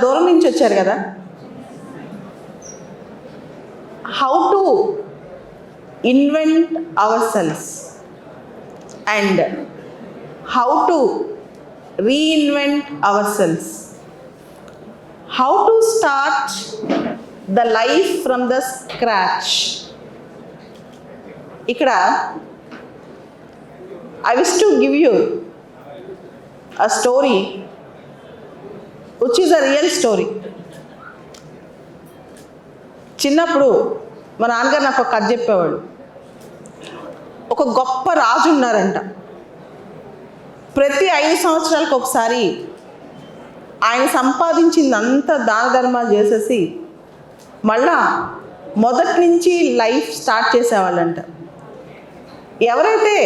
దూరం నుంచి వచ్చారు కదా. How to invent ourselves and how to reinvent ourselves, how to start the life from the scratch. ఇక్కడ I wish to give you a story which is a real story. చిన్నప్పుడు మా నాన్నగారు నాకు ఒక కథ చెప్పేవాడు. ఒక గొప్ప రాజు ఉన్నారంట. ప్రతి 5 సంవత్సరాలకు ఒకసారి ఆయన సంపాదించిందంతా దాన ధర్మాలు చేసేసి మళ్ళా మొదటి నుంచి లైఫ్ స్టార్ట్ చేసేవాళ్ళంట. ఎవరైతే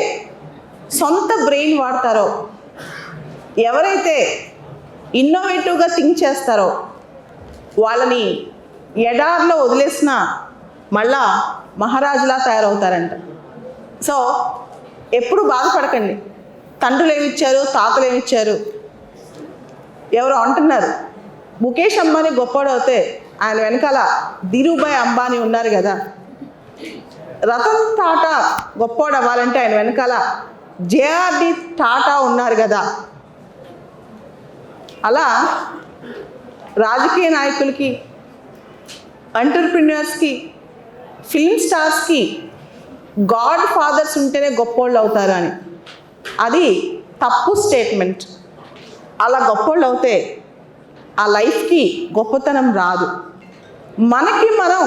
సొంత బ్రెయిన్ వాడతారో, ఎవరైతే ఇన్నోవేటివ్గా థింక్ చేస్తారో వాళ్ళని ఎడార్లో వదిలేసిన మళ్ళా మహారాజులా తయారవుతారంట. సో ఎప్పుడు బాధపడకండి, తండ్రులు ఏమిచ్చారు, తాతలు ఏమిచ్చారు. ఎవరు అంటున్నారు ముఖేష్ అంబానీ గొప్పవాడవుతే ఆయన వెనకాల ధీరుభాయ్ అంబానీ ఉన్నారు కదా. రతన్ టాటా గొప్పవాడు అవ్వాలంటే ఆయన వెనకాల జేఆర్డి టాటా ఉన్నారు కదా. అలా రాజకీయ నాయకులకి, ఎంటర్ప్రిన్యూర్స్కి, ఫిల్మ్ స్టార్స్కి గాడ్ ఫాదర్స్ ఉంటేనే గొప్పోళ్ళు అవుతారు అని, అది తప్పు స్టేట్మెంట్. అలా గొప్పోళ్ళు అవుతే ఆ లైఫ్కి గొప్పతనం రాదు. మనకి మనం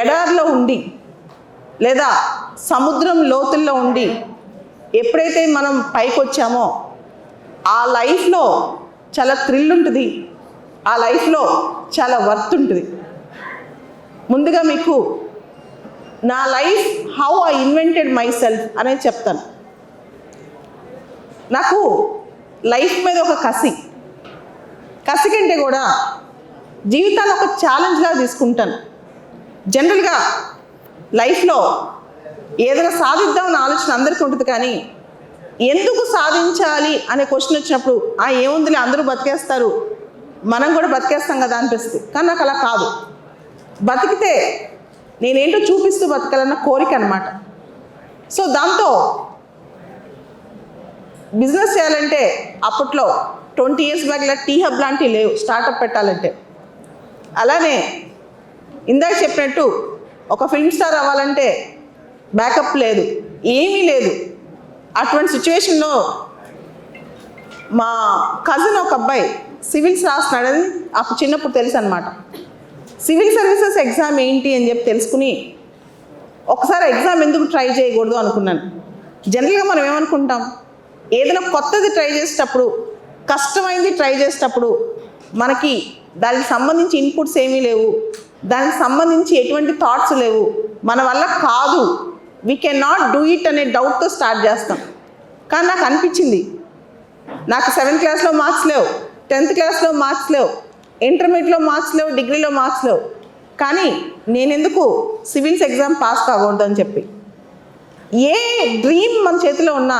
ఎడారిలో ఉండి లేదా సముద్రం లోతుల్లో ఉండి ఎప్పుడైతే మనం పైకి వచ్చామో ఆ లైఫ్లో చాలా థ్రిల్ ఉంటుంది, ఆ లైఫ్లో చాలా వర్త్ ఉంటుంది. ముందుగా మీకు నా life how I invented my self అనేది చెప్తాను. నాకు లైఫ్ మీద ఒక కసి కంటే కూడా జీవితాన్ని ఒక ఛాలెంజ్లా తీసుకుంటాను. జనరల్గా లైఫ్లో ఏదైనా సాధిద్దామని ఆలోచన అందరికీ ఉంటుంది, కానీ ఎందుకు సాధించాలి అనే క్వశ్చన్ వచ్చినప్పుడు ఏముందిలే అందరూ బతికేస్తారు, మనం కూడా బతికేస్తాం కదా అనిపిస్తుంది. కానీ నాకు అలా కాదు. బతికితే నేనేంటో చూపిస్తూ బతకాలన్న కోరిక అనమాట. సో దాంతో బిజినెస్ చేయాలంటే అప్పట్లో 20 years బ్యాక్ ఇలా టీ హబ్ లాంటివి లేవు స్టార్టప్ పెట్టాలంటే. అలానే ఇందాక చెప్పినట్టు ఒక ఫిల్మ్ స్టార్ అవ్వాలంటే బ్యాకప్ లేదు, ఏమీ లేదు. అటువంటి సిచ్యువేషన్లో మా కజిన్ ఒక అబ్బాయి సివిల్స్ రాస్తున్నాడని అప్పుడు చిన్నప్పుడు తెలుసు అనమాట. సివిల్ సర్వీసెస్ ఎగ్జామ్ ఏంటి అని చెప్పి తెలుసుకుని ఒకసారి ఎగ్జామ్ ఎందుకు ట్రై చేయకూడదు అనుకున్నాను. జనరల్గా మనం ఏమనుకుంటాం, ఏదైనా కొత్తది ట్రై చేసేటప్పుడు, కష్టమైంది ట్రై చేసేటప్పుడు మనకి దానికి సంబంధించి ఇన్పుట్స్ ఏమీ లేవు, దానికి సంబంధించి ఎటువంటి థాట్స్ లేవు, మన వల్ల కాదు, we can not do it అనే డౌట్తో స్టార్ట్ చేస్తాం. కానీ నాకు అనిపించింది, నాకు 7th క్లాస్లో మార్క్స్ లేవు, 10th క్లాస్లో మార్క్స్ లేవు, ఇంటర్మీడియట్లో మార్క్స్ లేవు, డిగ్రీలో మార్క్స్ లేవు, కానీ నేనెందుకు సివిల్స్ ఎగ్జామ్ పాస్ కాకూడదు అని చెప్పి. ఏ డ్రీమ్ మన చేతిలో ఉన్నా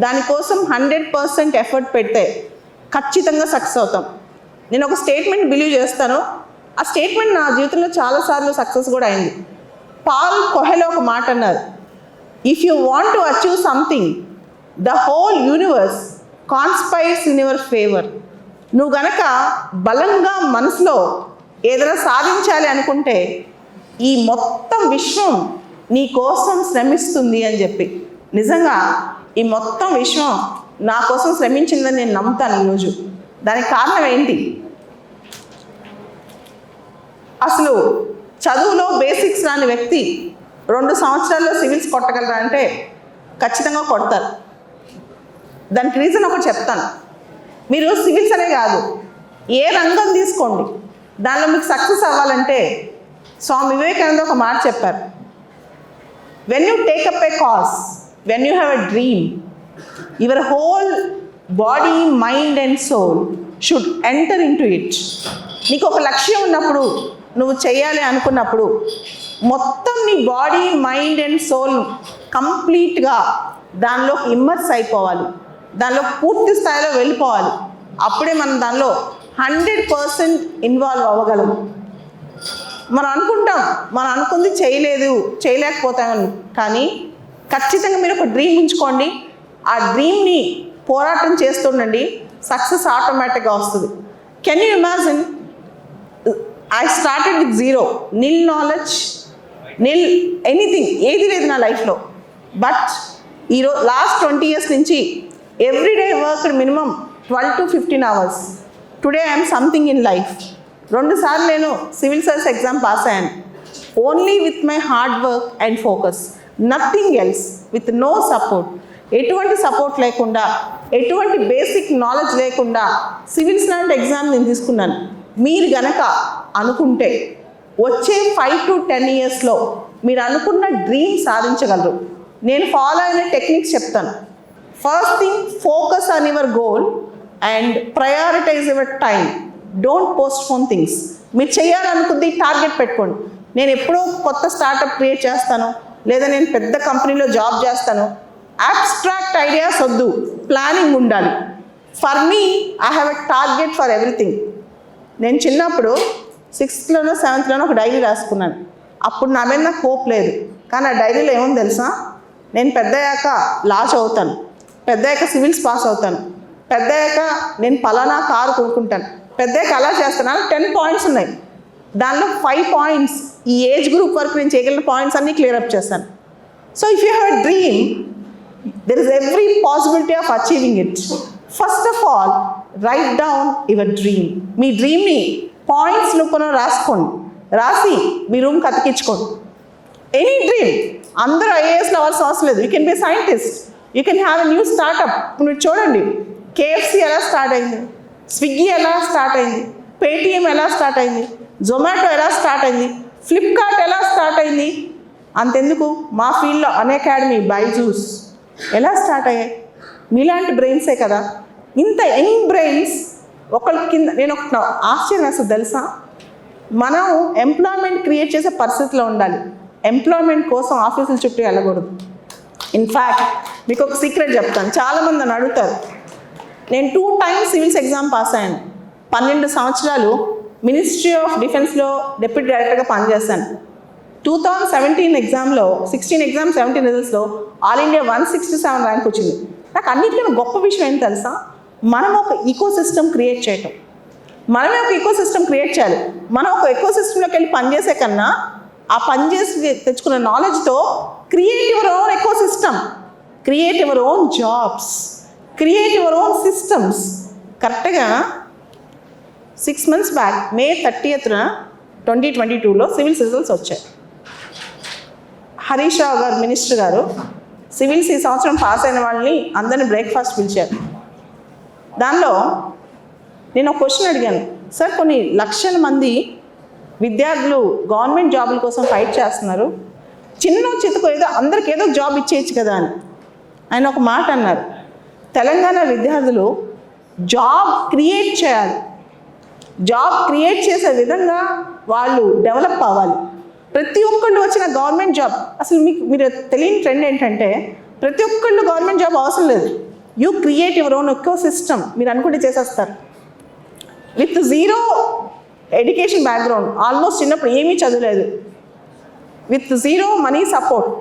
దానికోసం 100% ఎఫర్ట్ పెడితే ఖచ్చితంగా సక్సెస్ అవుతాం. నేను ఒక స్టేట్మెంట్ బిలీవ్ చేస్తాను, ఆ స్టేట్మెంట్ నా జీవితంలో చాలాసార్లు సక్సెస్ కూడా అయింది. పాల్ కొహెలో ఒక మాట అన్నారు, if you want to achieve something the whole universe conspires in your favour. నువ్వు గనక బలంగా మనసులో ఏదైనా సాధించాలి అనుకుంటే ఈ మొత్తం విశ్వం నీ కోసం శ్రమిస్తుంది అని చెప్పి. నిజంగా ఈ మొత్తం విశ్వం నా కోసం శ్రమించిందని నేను నమ్ముతాను ఈరోజు. దానికి కారణం ఏంటి? అసలు చదువులో బేసిక్స్ రాని వ్యక్తి 2 సంవత్సరాల్లో సివిల్స్ కొట్టగలరా అంటే ఖచ్చితంగా కొడతారు. దానికి రీజన్ ఒకటి చెప్తాను. మీరు సివిల్స్ అనే కాదు, ఏ రంగం తీసుకోండి, దానిలో మీకు సక్సెస్ అవ్వాలంటే స్వామి వివేకానంద ఒక మాట చెప్పారు, when you take up a cause, when you have a dream, your whole body, mind and soul should enter into it. నీకు ఒక లక్ష్యం ఉన్నప్పుడు, నువ్వు చేయాలి అనుకున్నప్పుడు మొత్తం నీ బాడీ, మైండ్ అండ్ సోల్ కంప్లీట్గా దానిలో ఇమ్మర్స్ అయిపోవాలి, దానిలో పూర్తి స్థాయిలో వెళ్ళిపోవాలి. అప్పుడే మనం దానిలో 100% ఇన్వాల్వ్ అవ్వగలం. మనం అనుకుంది చేయలేకపోతామని, కానీ ఖచ్చితంగా మీరు ఒక డ్రీమ్ ఉంచుకోండి. ఆ డ్రీమ్ని పోరాటం చేస్తుండండి, సక్సెస్ ఆటోమేటిక్గా వస్తుంది. Can you imagine, I started with zero, nil knowledge, nil anything, ఏది లేదు నా లైఫ్లో. బట్ లాస్ట్ 20 years నుంచి everyday work minimum 12 to 15 hours. Today I'm something in life. 2 సార్లు నేను సివిల్ సర్వీస్ ఎగ్జామ్ పాస్ అయ్యాను. Only with my hard work and focus, nothing else, with no support. ఎటువంటి support లేకుండా, ఎటువంటి బేసిక్ నాలెడ్జ్ లేకుండా civils లాంటి exam నేను తీసుకున్నాను. మీరు గనక అనుకుంటే వచ్చే 5 to 10 yearsలో మీరు అనుకున్న డ్రీమ్ సాధించగలరు. నేను ఫాలో అయిన టెక్నిక్స్ చెప్తాను. First thing, focus on your goal and prioritise your time. Don't postpone things. మీరు చేయాలనుకుంది టార్గెట్ పెట్టుకోండి. నేను ఎప్పుడో కొత్త స్టార్టప్ క్రియేట్ చేస్తాను, లేదా నేను పెద్ద కంపెనీలో జాబ్ చేస్తాను. అబ్స్ట్రాక్ట్ ఐడియాస్ వద్దు, ప్లానింగ్ ఉండాలి. For me, I have a target for everything. నేను చిన్నప్పుడు 6th లోనో 7th లోనో ఒక డైరీ రాసుకున్నాను. అప్పుడు నా మీద నాకు హోప్ లేదు, కానీ ఆ డైరీలో ఏముంది తెలుసా? నేను పెద్దయ్యాక లా చదువుతాను, పెద్దయ్యాక సివిల్స్ పాస్ అవుతాను, పెద్దయ్యాక నేను పలానా కారు కొనుక్కుంటాను, పెద్దయ్యాక అలా చేస్తాను. 10 points ఉన్నాయి. దానిలో 5 points ఈ ఏజ్ గ్రూప్ వరకు నేను చేయగలిగిన పాయింట్స్ అన్నీ క్లియర్ అప్ చేస్తాను. So if you have a dream, there is every possibility of achieving it. First of all, write down your dream. మీ డ్రీమ్ని పాయింట్స్ రూపంలో రాసి మీ రూమ్కి అతికించుకోండి. ఎనీ డ్రీమ్, అందరూ ఐఏఎస్లో అవ్వాల్సిన అవసరం లేదు. You can be scientist, you can have a new startup. మీరు చూడండి, KFC ఎలా స్టార్ట్ అయింది, స్విగ్గీ ఎలా స్టార్ట్ అయింది, పేటిఎం ఎలా స్టార్ట్ అయింది, జొమాటో ఎలా స్టార్ట్ అయింది, ఫ్లిప్కార్ట్ ఎలా స్టార్ట్ అయింది. అంతెందుకు, మా ఫీల్డ్లో అన్అకాడమీ, బైజూస్ ఎలా స్టార్ట్ అయ్యాయి? మీలాంటి బ్రెయిన్సే కదా. ఇంత యంగ్ బ్రెయిన్స్ ఒకళ్ళ కింద. నేను ఒక ఆశ్చర్యం అసలు తెలుసా, మనం ఎంప్లాయ్మెంట్ క్రియేట్ చేసే పరిస్థితిలో ఉండాలి. ఎంప్లాయ్మెంట్ కోసం ఆఫీసుల చుట్టూ వెళ్ళకూడదు. ఇన్ఫ్యాక్ట్ మీకు ఒక సీక్రెట్ చెప్తాను. చాలామంది నన్ను అడుగుతారు. నేను 2 times సివిల్స్ ఎగ్జామ్ పాస్ అయ్యాను. 12 సంవత్సరాలు మినిస్ట్రీ ఆఫ్ డిఫెన్స్లో డిప్యూటీ డైరెక్టర్గా పనిచేశాను. 2017 ఎగ్జామ్లో 16 ఎగ్జామ్ 17 రిజల్ట్స్లో ఆల్ ఇండియా 167 ర్యాంక్ వచ్చింది. నాకు అన్నింటికన్నా గొప్ప విషయం ఏంటి తెలుసా? మనం ఒక ఈకో సిస్టమ్ క్రియేట్ చేయటం. మనమే ఒక ఈకో సిస్టమ్ క్రియేట్ చేయాలి. మనం ఒక ఈకో సిస్టంలోకి వెళ్ళి పనిచేసే కన్నా, ఆ పనిచేసి తెచ్చుకున్న నాలెడ్జ్తో create your own ecosystem, create your own jobs, create your own systems. కరెక్ట్గా 6 months బ్యాక్, May 30th 2022లో సివిల్స్ రిజల్ట్స్ వచ్చాయి. హరీష్ రావు గారు, మినిస్టర్ గారు, సివిల్స్ ఈ సంవత్సరం పాస్ అయిన వాళ్ళని అందరినీ బ్రేక్ఫాస్ట్ పిలిచారు. దానిలో నేను ఒక క్వశ్చన్ అడిగాను, సార్ కొన్ని లక్షల మంది విద్యార్థులు గవర్నమెంట్ జాబుల కోసం ఫైట్ చేస్తున్నారు, చిన్న చితకో ఏదో అందరికి ఏదో జాబ్ ఇచ్చేయచ్చు కదా అని. ఆయన ఒక మాట అన్నారు, తెలంగాణ విద్యార్థులు జాబ్ క్రియేట్ చేయాలి, జాబ్ క్రియేట్ చేసే విధంగా వాళ్ళు డెవలప్ అవ్వాలి. ప్రతి ఒక్కళ్ళు వచ్చిన గవర్నమెంట్ జాబ్, అసలు మీరు తెలియని ట్రెండ్ ఏంటంటే, ప్రతి ఒక్కళ్ళు గవర్నమెంట్ జాబ్ అవసరం లేదు. You create your own ecosystem. మీరు అనుకుంటే చేసేస్తారు. With zero education background, almost చిన్నప్పుడు ఏమీ చదవలేదు, with zero money support,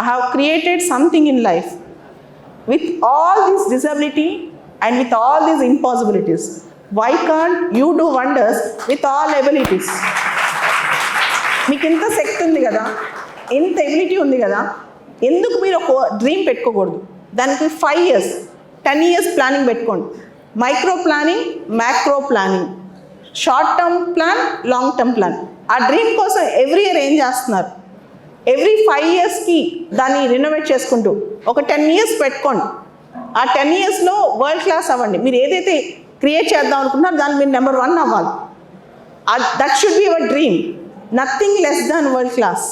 I have created something in life. With all this disability and with all these impossibilities, why can't you do wonders with all abilities? మీకు ఇంత శక్తి ఉంది కదా, ఇంత ability ఉంది కదా, ఎందుకు మీరు ఒక డ్రీమ్ పెట్టుకోకూడదు? దానికి 5 years 10 years ప్లానింగ్ పెట్టుకోండి. Micro planning, macro planning, short term plan, long term plan. ఆ డ్రీమ్ కోసం ఎవ్రీ ఇయర్ ఏం చేస్తున్నారు? ఎవ్రీ 5 yearsకి దాన్ని రినోవేట్ చేసుకుంటూ ఒక 10 years పెట్టుకోండి. ఆ 10 yearsలో వరల్డ్ క్లాస్ అవ్వండి. మీరు ఏదైతే క్రియేట్ చేద్దాం అనుకుంటున్నారో దాన్ని మీరు నెంబర్ 1 అవ్వాలి. That should be your dream. Nothing less than world class.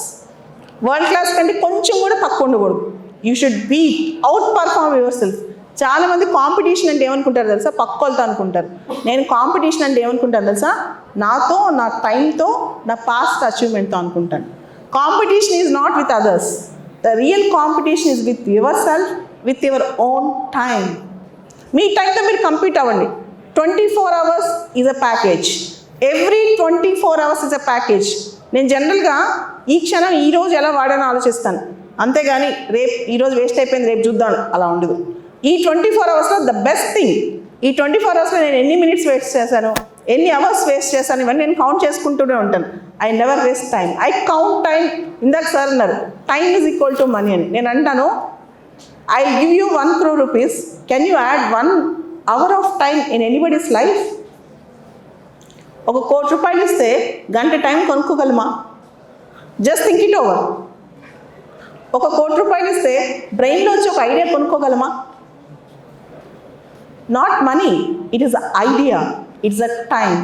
World class కంటే కొంచెం కూడా తక్కువ ఉండకూడదు. You should be outperform yourself. చాలామంది కాంపిటీషన్ అంటే ఏమనుకుంటారు తెలుసా? పక్కోళ్ళతో అనుకుంటారు. నేను కాంపిటీషన్ అంటే ఏమనుకుంటాను తెలుసా? నాతో, నా టైంతో, నా పాస్ట్ అచీవ్మెంట్తో అనుకుంటాను. Competition is not with others. The real competition is with yourself, with your own time. మీ టైంతో మీరు కంపీట్ అవ్వండి. 24 hours is a package. Every 24 hours is a package. నేను జనరల్గా ఈ క్షణం ఈరోజు ఎలా వాడానో ఆలోచిస్తాను, అంతేగాని రేపు ఈరోజు వేస్ట్ అయిపోయింది రేపు చూద్దాం అలా ఉండదు. ఈ 24 అవర్స్లో ద బెస్ట్ థింగ్, ఈ 24 అవర్స్లో నేను ఎన్ని మినిట్స్ వేస్ట్ చేశాను, ఎన్ని అవర్స్ వేస్ట్ చేశాను, ఇవన్నీ నేను కౌంట్ చేసుకుంటూనే ఉంటాను. I never waste time, I count time. ఇందాక సార్ అన్నారు time is equal to money అని. నేను అంటాను I give you 1 crore rupees, can you add 1 hour of time in anybody's life? ఒక 1 crore రూపాయలు ఇస్తే గంట టైం కొనుక్కోగలమా? Just think it over. ఒక 1 crore రూపాయలు ఇస్తే బ్రెయిన్లోంచి ఒక ఐడియా కొనుక్కోగలమా? Not money, it is idea, it's a time.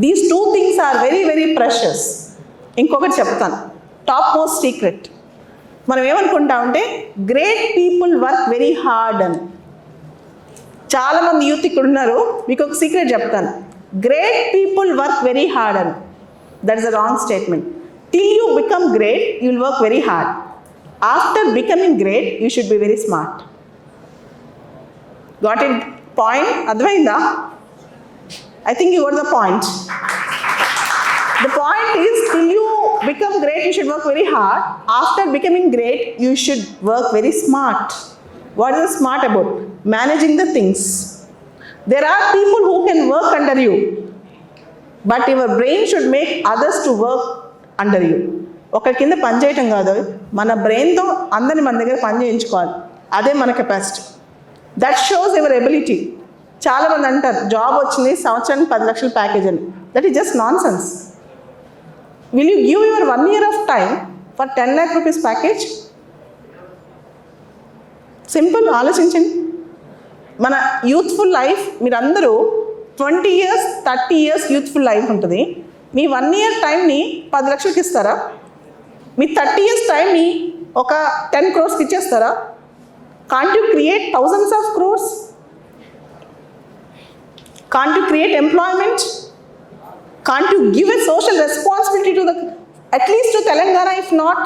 These 2 things are very very precious. ఇంకొకటి చెప్తాను, టాప్ మోస్ట్ సీక్రెట్. మనం ఏమనుకుంటామంటే great people work very hard అని. చాలామంది యూత్ ఇక్కడ ఉన్నారు, మీకు ఒక సీక్రెట్ చెప్తాను, great people work very hard అని. That is a wrong statement. Till you become great you will work very hard. After becoming great you should be very smart. Got it point? అర్థమైందా? I think you got the point. The point is, till you become great, you should work very hard. After becoming great, you should work very smart. What is smart about? Managing the things. There are people who can work under you, but your brain should make others to work under you. ఒక కింద పని చేయటం కాదు, మన బ్రెయిన్తో అందరిని మన దగ్గర పని చేయించుకోవాలి. అదే మన capacity. That shows your ability. చాలామంది అంటారు జాబ్ వచ్చింది సంవత్సరానికి 10 లక్షల ప్యాకేజ్ అని. That is just non sense. Will you give your 1 year of time for 10 lakh rupees package? Simple, ఆలోచించండి. మన యూత్ఫుల్ లైఫ్, మీరందరూ 20 years 30 years యూత్ఫుల్ లైఫ్ ఉంటుంది. మీ 1 year టైంని 10 లక్షలకి ఇస్తారా? మీ 30 years టైంని ఒక 10 crores ఇచ్చేస్తారా? Can't you create thousands of crores? Can't you create employment? Can't you give a social responsibility to the, at least to Telangana if not?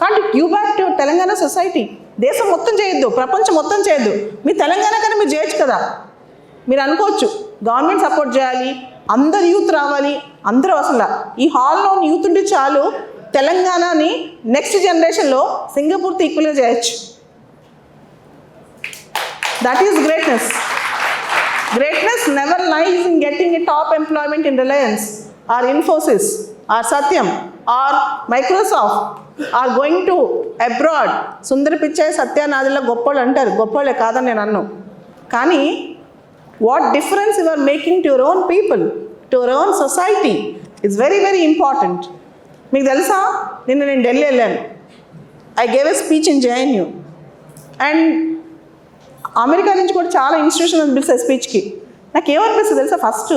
Can't you give back to Telangana society? దేశం మొత్తం చేయొద్దు, ప్రపంచం మొత్తం చేయొద్దు, మీ తెలంగాణ కన్నా మీరు చేయొచ్చు కదా. మీరు అనుకోవచ్చు గవర్నమెంట్ సపోర్ట్ చేయాలి, అందరు యూత్ రావాలి. అందరూ అసలు ఈ హాల్లో యూత్ ఉంటే చాలు, తెలంగాణని నెక్స్ట్ జనరేషన్లో సింగపూర్తో ఈక్వల్గా చేయొచ్చు. That is greatness. Greatness never lies in getting a top employment in Reliance or Infosys or Satyam or Microsoft or going to abroad. Sundar Pichai, Satya Nadilla గొప్పలు అంటారు, గొప్పలే కాదని నేను అన్ను. కానీ what difference you are making to your own people, to your own society is very very important. మీకు తెలుసా, నిన్న నేను ఢిల్లీ వెళ్ళాను. I gave a speech in JNU and America నుంచి కూడా చాలా ఇన్స్టిట్యూషన్ పిలిచాయి స్పీచ్కి. నాకు ఏమనిపిస్తుంది తెలుసా, ఫస్ట్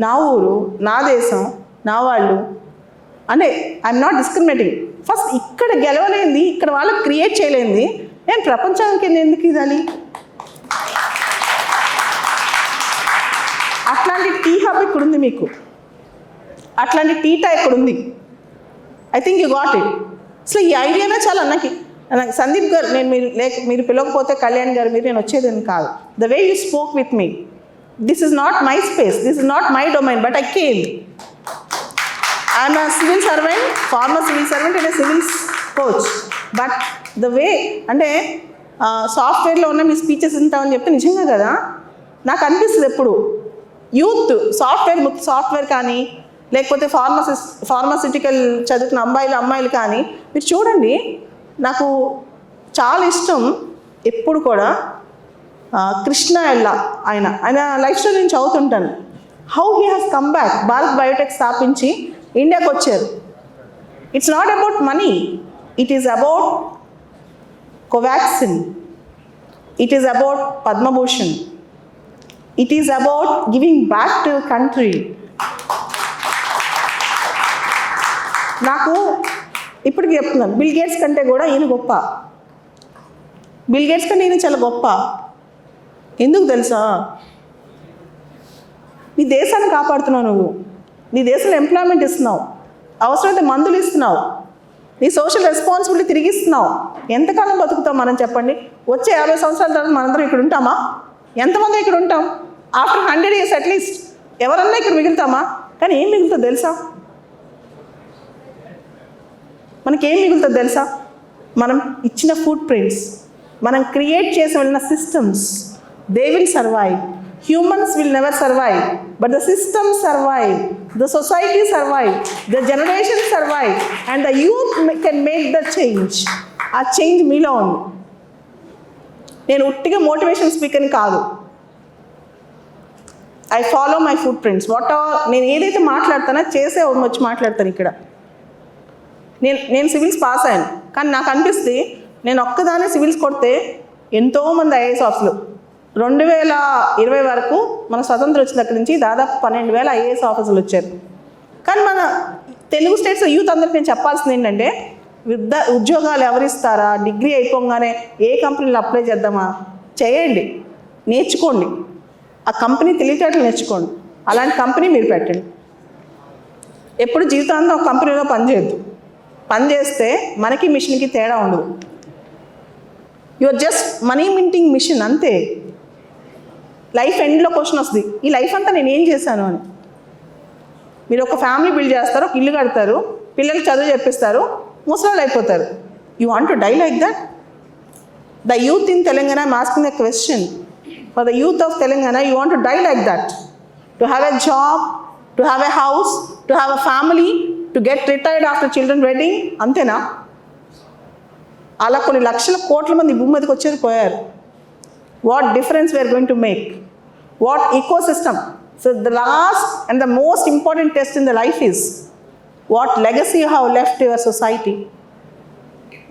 నా ఊరు, నా దేశం, నా వాళ్ళు అంటే ఐఎమ్ నాట్ డిస్క్రిమినేటింగ్. ఫస్ట్ ఇక్కడ గెలవలేంది, ఇక్కడ వాళ్ళకి క్రియేట్ చేయలేంది, నేను ప్రపంచానికి ఎందుకు ఇదాలి? అట్లాంటి టీ హబ్ ఇక్కడ ఉంది మీకు, అట్లాంటి టీటా ఇక్కడ ఉంది. I think you got it. అసలు ఈ ఐడియానే చాలా నాకు సందీప్ గారు, నేను మీరు పిలవకపోతే కళ్యాణ్ గారు మీరు నేను వచ్చేదని కాదు. The way you spoke with me, this is not my space, this is not my domain, but I came. I'm a civil servant, former civil servant and civil coach. But the way అంటే సాఫ్ట్వేర్లో ఉన్న మీ speeches ఉంటామని చెప్తే నిజంగా కదా నాకు అనిపిస్తుంది ఎప్పుడు. యూత్ సాఫ్ట్వేర్ కానీ లేకపోతే ఫార్మసిటికల్ చదువుకున్న అమ్మాయిలు కానీ మీరు చూడండి, నాకు చాలా ఇష్టం. ఎప్పుడు కూడా కృష్ణ ఎల్లా ఆయన లైఫ్ స్టోరీ నేను చదువుతుంటాను. How he has come back. Bharat Biotech స్థాపించి ఇండియాకి వచ్చారు. It's not about money, it is about Covaxin, it is about Padma Bhushan, it is about giving back to country. నాకు ఇప్పటికి చెప్తున్నాను, బిల్ గేట్స్ కంటే కూడా ఈయన గొప్ప. బిల్ గేట్స్ కంటే ఈయన చాలా గొప్ప. ఎందుకు తెలుసా? నీ దేశాన్ని కాపాడుతున్నావు, నువ్వు నీ దేశంలో ఎంప్లాయ్మెంట్ ఇస్తున్నావు, అవసరమైతే మందులు ఇస్తున్నావు, నీ సోషల్ రెస్పాన్సిబిలిటీ తిరిగిస్తున్నావు. ఎంతకాలం బతుకుతాం మనం చెప్పండి? వచ్చే 50 సంవత్సరాల తర్వాత మనందరం ఇక్కడ ఉంటామా? ఎంతమంది ఇక్కడ ఉంటాం? ఆఫ్టర్ 100 years అట్లీస్ట్ ఎవరన్నా ఇక్కడ మిగులుతామా? కానీ ఏం మిగులుతుందో తెలుసా? మనకేం మిగులుతుందో తెలుసా? మనం ఇచ్చిన ఫుట్ ప్రింట్స్, మనం క్రియేట్ చేసి వెళ్ళిన systems, they will survive. Humans will never survive, but the systems survive, the society survive, the generation survive, and the youth can make the change. ఆ చేంజ్ మీలో ఉంది. నేను ఉట్టిగా మోటివేషన్ స్పీకర్ని కాదు. I follow my foot prints. నేను ఏదైతే మాట్లాడతానో చేసే వచ్చి మాట్లాడతాను ఇక్కడ. నేను సివిల్స్ పాస్ అయ్యాను, కానీ నాకు అనిపిస్తే నేను ఒక్కదానే సివిల్స్ కొడితే ఎంతోమంది ఐఏఎస్ ఆఫీసులు 2020 వరకు మన స్వతంత్రం వచ్చిన దగ్గర నుంచి దాదాపు 12,000 ఐఏఎస్ ఆఫీసులు వచ్చారు. కానీ మన తెలుగు స్టేట్స్ యూత్ అందరికి నేను చెప్పాల్సింది ఏంటంటే, ఉద్యోగాలు ఎవరిస్తారా? డిగ్రీ అయిపోగానే ఏ కంపెనీలో అప్లై చేద్దామా? చేయండి, నేర్చుకోండి, ఆ కంపెనీ తెలివితేటలు నేర్చుకోండి, అలాంటి కంపెనీ మీరు పెట్టండి. ఎప్పుడు జీవితాంతం ఒక కంపెనీలో పనిచేయద్దు. పని చేస్తే మనకి మిషన్కి తేడా ఉండదు. Your just money minting machine అంతే. లైఫ్ ఎండ్లో క్వశ్చన్ వస్తుంది, ఈ లైఫ్ అంతా నేను ఏం చేశాను అని. మీరు ఒక ఫ్యామిలీ బిల్డ్ చేస్తారు, ఒక ఇల్లు కడతారు, పిల్లలకి చదువు చెప్పిస్తారు, ముసలాళ్ళు అయిపోతారు. You want to die like that? The youth in Telangana I'm asking the question for the youth of Telangana. You want to die like that? To have a job, to have a house, to have a family, to get retired after children wedding, అంతేనా? అలా కొన్ని లక్షల కోట్ల మంది భూమి మీదకి వచ్చేది పోయారు. What difference we are going to make? What ecosystem? So the last and the most important test in the life is what legacy you have left to your society.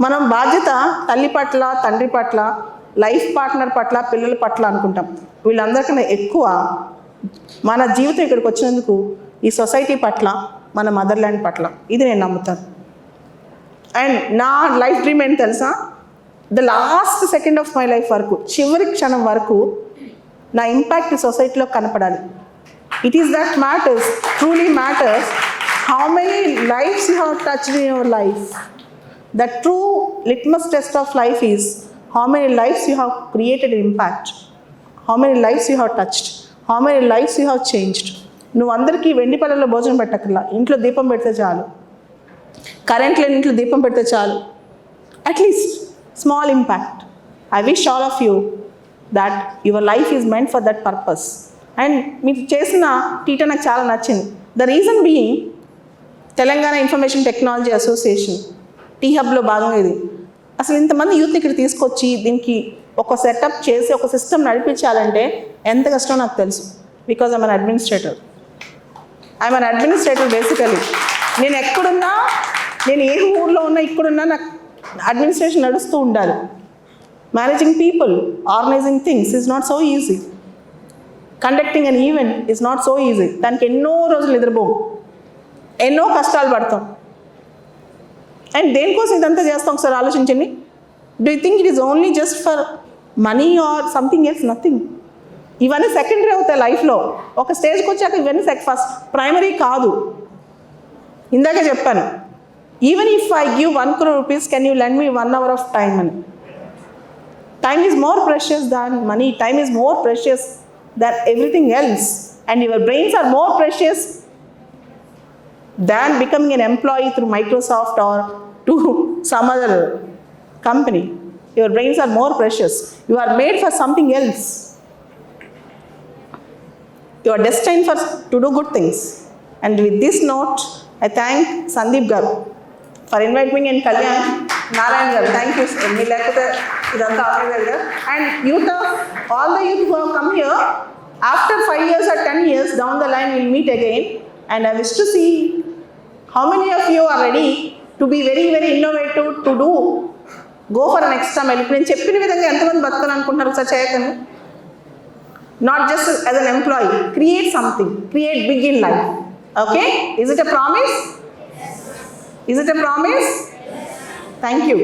మనం బాధ్యత తల్లి పట్ల, తండ్రి పట్ల, లైఫ్ పార్ట్నర్ పట్ల, పిల్లల పట్ల అనుకుంటాం. వీళ్ళందరికన్నా ఎక్కువ మన జీవితం ఇక్కడికి వచ్చినందుకు ఈ సొసైటీ పట్ల, మన మదర్ల్యాండ్ పట్ల, ఇది నేను నమ్ముతాను. అండ్ నా లైఫ్ డ్రీమ్ ఏంటి తెలుసా? The last second of my life వరకు, చివరి క్షణం వరకు నా ఇంపాక్ట్ సొసైటీలో కనపడాలి. It is that matters, truly matters, how many lifes you have touched in your life. The true litmus test of life is how many lifes you have created impact, how many lifes you have touched, how many lifes you have changed. నువ్వు అందరికీ వెండి పళ్ళలో భోజనం పెట్టక్కర్లా, ఇంట్లో దీపం పెడితే చాలు, current లేని ఇంట్లో దీపం పెడితే చాలు, at least small impact. I wish all of you that your life is meant for that purpose. And మీరు చేసిన టీట నాకు చాలా నచ్చింది. The reason being, Telangana Information Technology Association T హబ్లో భాగంగా ఇది. అసలు ఇంతమంది యూత్ని ఇక్కడ తీసుకొచ్చి దీనికి ఒక సెటప్ చేసి ఒక సిస్టమ్ నడిపించాలంటే ఎంత కష్టమో నాకు తెలుసు. Because I'm an administrator. I'm an administrator basically. నేను ఎక్కడున్నా, నేను ఏ ఊర్లో ఉన్నా, ఇక్కడున్నా నాకు అడ్మినిస్ట్రేషన్ నడుస్తూ ఉండాలి. Managing people, organising things is not so easy. Conducting an event is not so easy. దానికి ఎన్నో రోజులు నిద్రపోం, ఎన్నో కష్టాలు పడతాం. అండ్ దేనికోసం ఇదంతా చేస్తాం ఒకసారి ఆలోచించండి. Do you think it is only just for money or something else? Nothing. ఇవన్నీ సెకండరీ అవుతాయి లైఫ్లో. ఒక స్టేజ్కి వచ్చాక ఇవన్నీ ఫస్ట్ ప్రైమరీ కాదు. ఇందాకే చెప్పాను, even if I give 1 crore rupees, can you lend me 1 hour of time? Time is more precious than money. Time is more precious than everything else. And your brains are more precious than becoming an employee through Microsoft or to some other company. Your brains are more precious. You are made for something else. You are destined to do good things. And with this note, I thank Sandeep Garu for inviting me and Kalyan Narayan Garu. Thank you. Me lekapothe idantha avaledu. And youth, all the youth who have come here, after 5 years or 10 years down the line, we'll meet again. And I wish to see how many of you are ready to be very, very innovative, to go for an extra mile. ఇప్పుడు నేను చెప్పిన విధంగా ఎంతమంది బతకాలి అనుకుంటున్నారు sir? చేయకండి. Not just as an employee. Create something. Create big in life. Okay? Is it a promise? Is it a promise? Thank you.